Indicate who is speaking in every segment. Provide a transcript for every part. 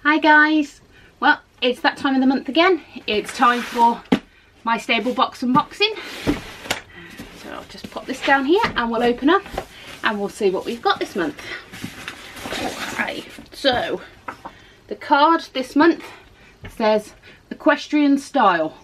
Speaker 1: Hi guys, well it's that time of the month again. It's time for my stable box unboxing. So I'll just pop this down here and we'll open up and we'll see what we've got this month. Okay, so the card this month says Equestrian Style.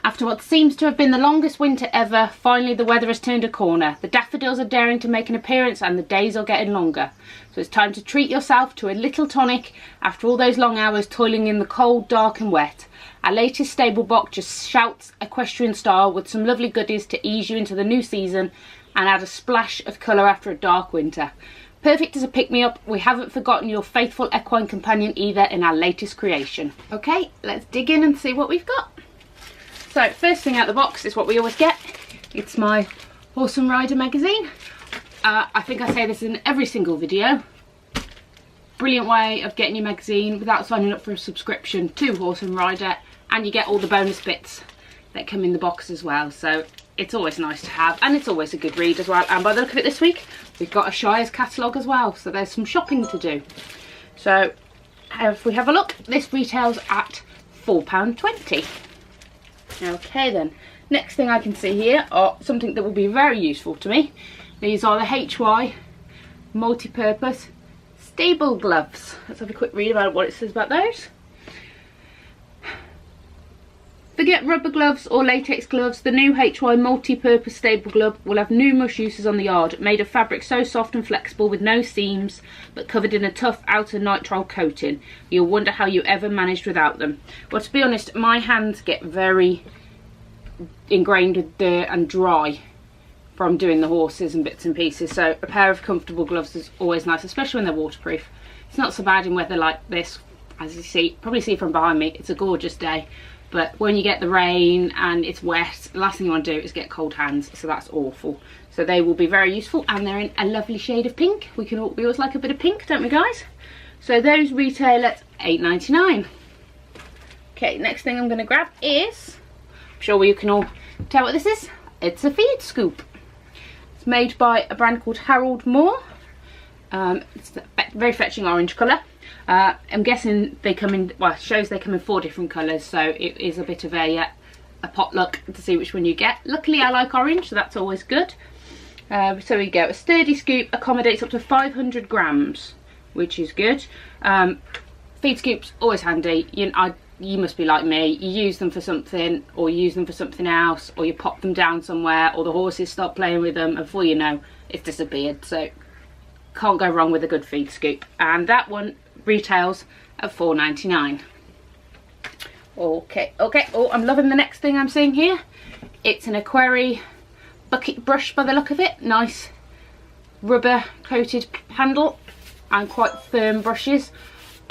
Speaker 1: After what seems to have been the longest winter ever, finally the weather has turned a corner. The daffodils are daring to make an appearance and the days are getting longer. So it's time to treat yourself to a little tonic after all those long hours toiling in the cold, dark and wet. Our latest stable box just shouts Equestrian Style with some lovely goodies to ease you into the new season and add a splash of colour after a dark winter. Perfect as a pick-me-up, we haven't forgotten your faithful equine companion either in our latest creation. Okay, let's dig in and see what we've got. So first thing out of the box is what we always get. It's my Horse and Rider magazine. I think I say this in every single video. Brilliant way of getting your magazine without signing up for a subscription to Horse and Rider, and you get all the bonus bits that come in the box as well. So it's always nice to have, and it's always a good read as well. And by the look of it this week, we've got a Shires catalogue as well, so there's some shopping to do. So if we have a look, this retails at £4.20. Okay then, next thing I can see here are something that will be very useful to me. These are the HY multi-purpose stable gloves. Let's have a quick read about what it says about those. Forget rubber gloves or latex gloves, the new HY multi-purpose stable glove will have numerous uses on the yard. Made of fabric so soft and flexible with no seams, but covered in a tough outer nitrile coating. You'll wonder how you ever managed without them. Well, to be honest, my hands get very ingrained with dirt and dry from doing the horses and bits and pieces, so a pair of comfortable gloves is always nice, especially when they're waterproof. It's not so bad in weather like this. As you probably see from behind me, it's a gorgeous day. But when you get the rain and it's wet, the last thing you want to do is get cold hands, so that's awful. So they will be very useful, and they're in a lovely shade of pink. We always like a bit of pink, don't we guys? So those retail at £8.99. Okay, next thing I'm going to grab is, I'm sure you can all tell what this is. It's a feed scoop. It's made by a brand called Harold Moore. It's a very fetching orange colour. I'm guessing they come in, well, it shows they come in 4 different colours, so it is a bit of a potluck to see which one you get. Luckily I like orange, so that's always good. So we go, a sturdy scoop accommodates up to 500 grams, which is good. Feed scoops, always handy. You must be like me, you use them for something, or you use them for something else, or you pop them down somewhere, or the horses start playing with them, and before you know, it's disappeared. So can't go wrong with a good feed scoop. And that one retails at £4.99. Okay, oh, I'm loving the next thing I'm seeing here. It's an Equerry bucket brush by the look of it. Nice rubber coated handle and quite firm brushes.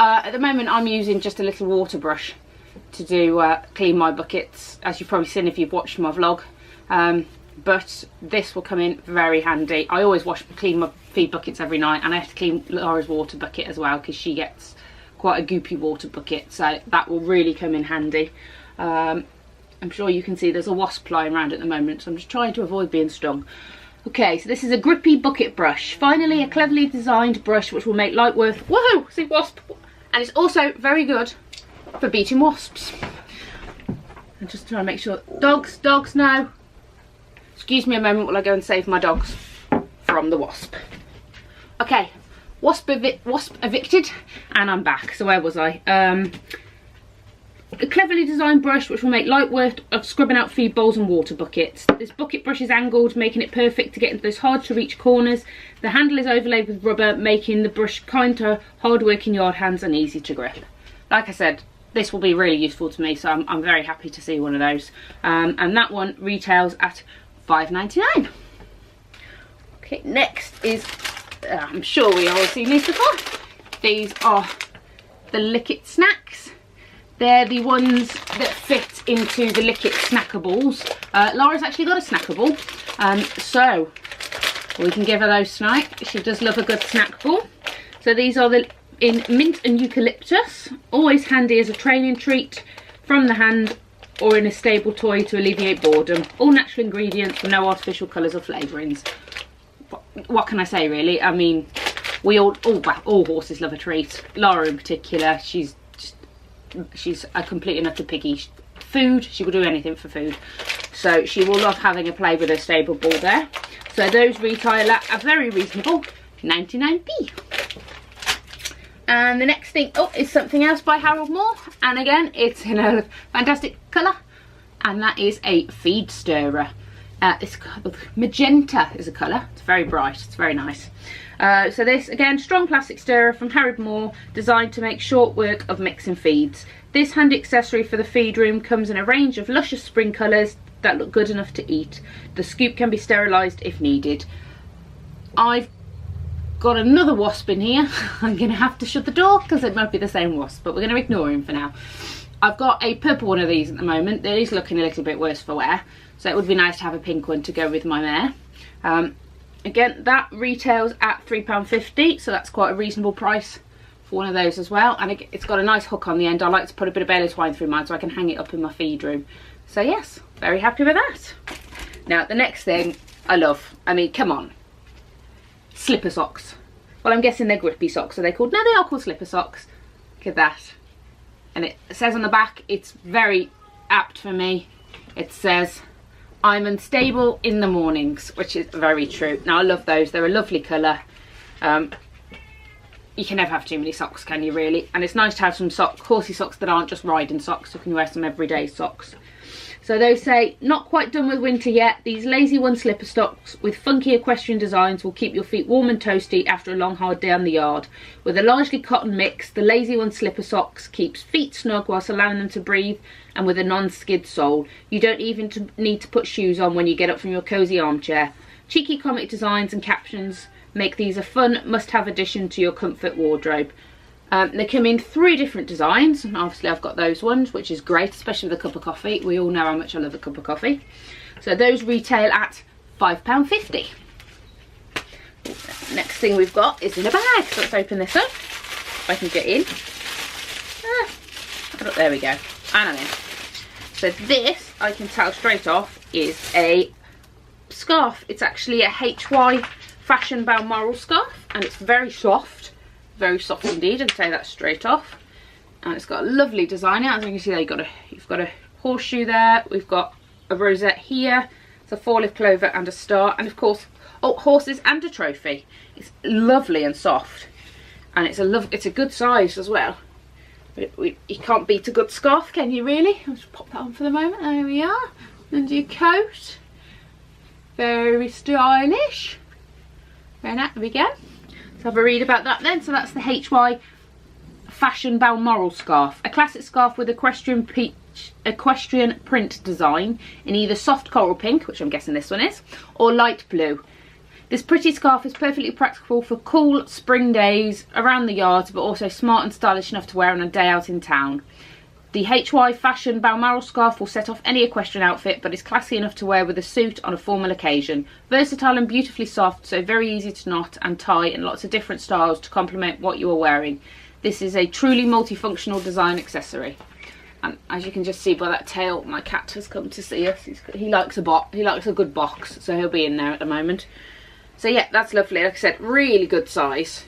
Speaker 1: At the moment I'm using just a little water brush to do clean my buckets, as you've probably seen if you've watched my vlog. But this will come in very handy. I always clean my feed buckets every night, and I have to clean Laura's water bucket as well because she gets quite a goopy water bucket, so that will really come in handy. I'm sure you can see there's a wasp flying around at the moment, so I'm just trying to avoid being stung. Okay, so this is a grippy bucket brush. Finally, a cleverly designed brush which will make light work. Whoa, see wasp! And it's also very good for beating wasps. I'm just trying to make sure. Dogs now. Excuse me a moment while I go and save my dogs from the wasp. Okay, wasp evicted, and I'm back. So where was I? A cleverly designed brush which will make light work of scrubbing out feed bowls and water buckets. This bucket brush is angled, making it perfect to get into those hard to reach corners. The handle is overlaid with rubber, making the brush kind to hard working yard hands and easy to grip. Like I said, this will be really useful to me, so I'm very happy to see one of those. And that one retails at £5.99. Okay, next is, I'm sure we all seen these before. These are the Lickit snacks. They're the ones that fit into the Lickit snackables. Laura's actually got a snackable, so we can give her those tonight. She does love a good snack ball. So these are in mint and eucalyptus. Always handy as a training treat from the hand or in a stable toy to alleviate boredom. All natural ingredients with no artificial colours or flavourings. What can I say really? I mean, Well, all horses love a treat. Lara in particular, she's a complete and utter piggy. Food, she will do anything for food. So she will love having a play with her stable ball there. So those retail at a very reasonable 99p. And the next thing, is something else by Harold Moore. And again, it's in a fantastic colour. And that is a feed stirrer. It's magenta is a colour. It's very bright. It's very nice. So this, again, strong plastic stirrer from Harold Moore, designed to make short work of mixing feeds. This handy accessory for the feed room comes in a range of luscious spring colours that look good enough to eat. The scoop can be sterilised if needed. I've got another wasp in here. I'm going to have to shut the door because it might be the same wasp, but we're going to ignore him for now. I've got a purple one of these at the moment. It is looking a little bit worse for wear, so it would be nice to have a pink one to go with my mare. Again, that retails at £3.50, so that's quite a reasonable price for one of those as well. And it's got a nice hook on the end. I like to put a bit of Bailey twine through mine so I can hang it up in my feed room. So yes, very happy with that. Now the next thing I love, I mean, come on, slipper socks. Well, I'm guessing they're grippy socks. Are they called? No, they are called slipper socks. Look at that. And it says on the back, it's very apt for me. It says, I'm unstable in the mornings, which is very true. Now I love those. They're a lovely colour. You can never have too many socks, can you, really? And it's nice to have some horsey socks that aren't just riding socks. You can wear some everyday socks. So those say, not quite done with winter yet. These lazy one slipper socks with funky equestrian designs will keep your feet warm and toasty after a long hard day on the yard. With a largely cotton mix, the lazy one slipper socks keeps feet snug whilst allowing them to breathe, and with a non-skid sole. You don't even need to put shoes on when you get up from your cosy armchair. Cheeky comic designs and captions make these a fun must-have addition to your comfort wardrobe. They come in 3 different designs, and obviously I've got those ones, which is great, especially with a cup of coffee. We all know how much I love a cup of coffee. So those retail at £5.50. Next thing we've got is in a bag. So let's open this up, if I can get in. There we go, and I'm in. So this, I can tell straight off, is a scarf. It's actually a HY Fashion Balmoral scarf, and it's very soft indeed. I can say that straight off. And it's got a lovely design. As you can see there, you've got a horseshoe there. We've got a rosette here. It's a 4-leaf clover and a star, and of course, horses and a trophy. It's lovely and soft, and it's a good size as well. You can't beat a good scarf, can you, really? I'll just pop that on for the moment. There we are. Under your coat. Very stylish. There we go. Let's have a read about that then. So that's the HY Fashion Balmoral scarf. A classic scarf with equestrian print design in either soft coral pink, which I'm guessing this one is, or light blue. This pretty scarf is perfectly practical for cool spring days around the yards, but also smart and stylish enough to wear on a day out in town. The HY Fashion Balmoral scarf will set off any equestrian outfit, but is classy enough to wear with a suit on a formal occasion. Versatile and beautifully soft, so very easy to knot and tie in lots of different styles to complement what you are wearing. This is a truly multifunctional design accessory. And as you can just see by that tail, my cat has come to see us. He likes a good box, so he'll be in there at the moment. So yeah, that's lovely. Like I said, really good size.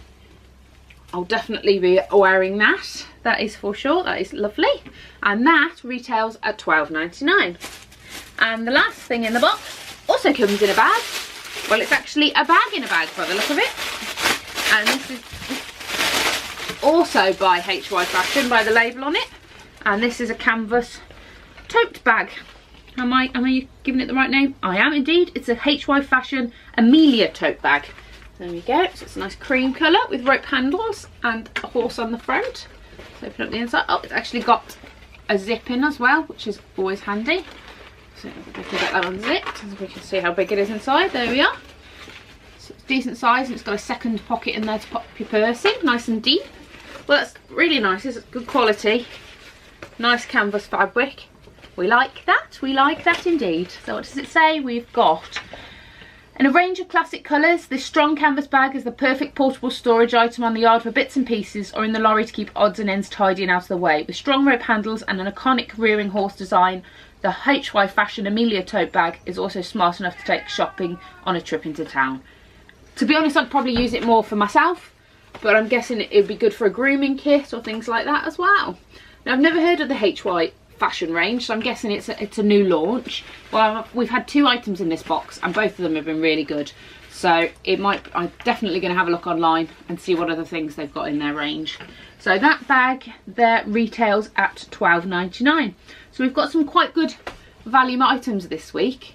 Speaker 1: I'll definitely be wearing that. That is for sure. That is lovely. And that retails at £12.99. And the last thing in the box also comes in a bag. Well, it's actually a bag in a bag by the look of it. And this is also by HY Fashion, by the label on it. And this is a canvas tote bag. Am I giving it the right name? I am indeed. It's a HY Fashion Amelia tote bag. There we go. So it's a nice cream colour with rope handles and a horse on the front. Let's open up the inside. Oh, it's actually got a zip in as well, which is always handy. So we can get that unzipped so we can see how big it is inside. There we are. So it's decent size, and it's got a second pocket in there to pop your purse in, nice and deep. Well, that's really nice. It's good quality, nice canvas fabric. We like that indeed. So what does it say? We've got, in a range of classic colours, this strong canvas bag is the perfect portable storage item on the yard for bits and pieces, or in the lorry to keep odds and ends tidy and out of the way. With strong rope handles and an iconic rearing horse design, the HY Fashion Amelia tote bag is also smart enough to take shopping on a trip into town. To be honest, I'd probably use it more for myself, but I'm guessing it would be good for a grooming kit or things like that as well. Now, I've never heard of the HY fashion range, so I'm guessing it's a new launch. Well, we've had 2 items in this box and both of them have been really good, so I'm definitely going to have a look online and see what other things they've got in their range. So that bag there retails at £12.99. So we've got some quite good value items this week.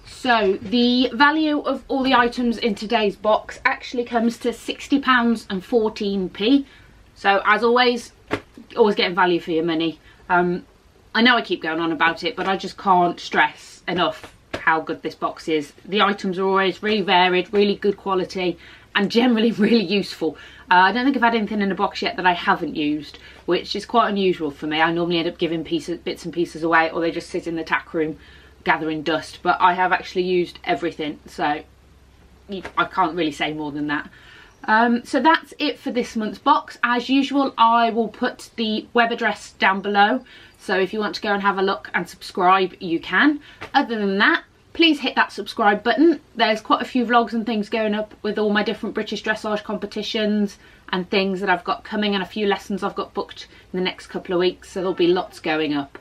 Speaker 1: So the value of all the items in today's box actually comes to £60.14. So as always getting value for your money. I know I keep going on about it, but I just can't stress enough how good this box is. The items are always really varied, really good quality, and generally really useful. I don't think I've had anything in the box yet that I haven't used, which is quite unusual for me. I normally end up giving bits and pieces away, or they just sit in the tack room gathering dust, but I have actually used everything, so I can't really say more than that. So that's it for this month's box. As usual, I will put the web address down below, so if you want to go and have a look and subscribe, you can. Other than that, please hit that subscribe button. There's quite a few vlogs and things going up with all my different British dressage competitions and things that I've got coming, and a few lessons I've got booked in the next couple of weeks, so there'll be lots going up.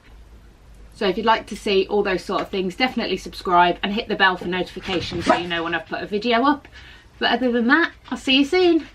Speaker 1: So if you'd like to see all those sort of things, definitely subscribe and hit the bell for notifications so you know when I've put a video up. But other than that, I'll see you soon.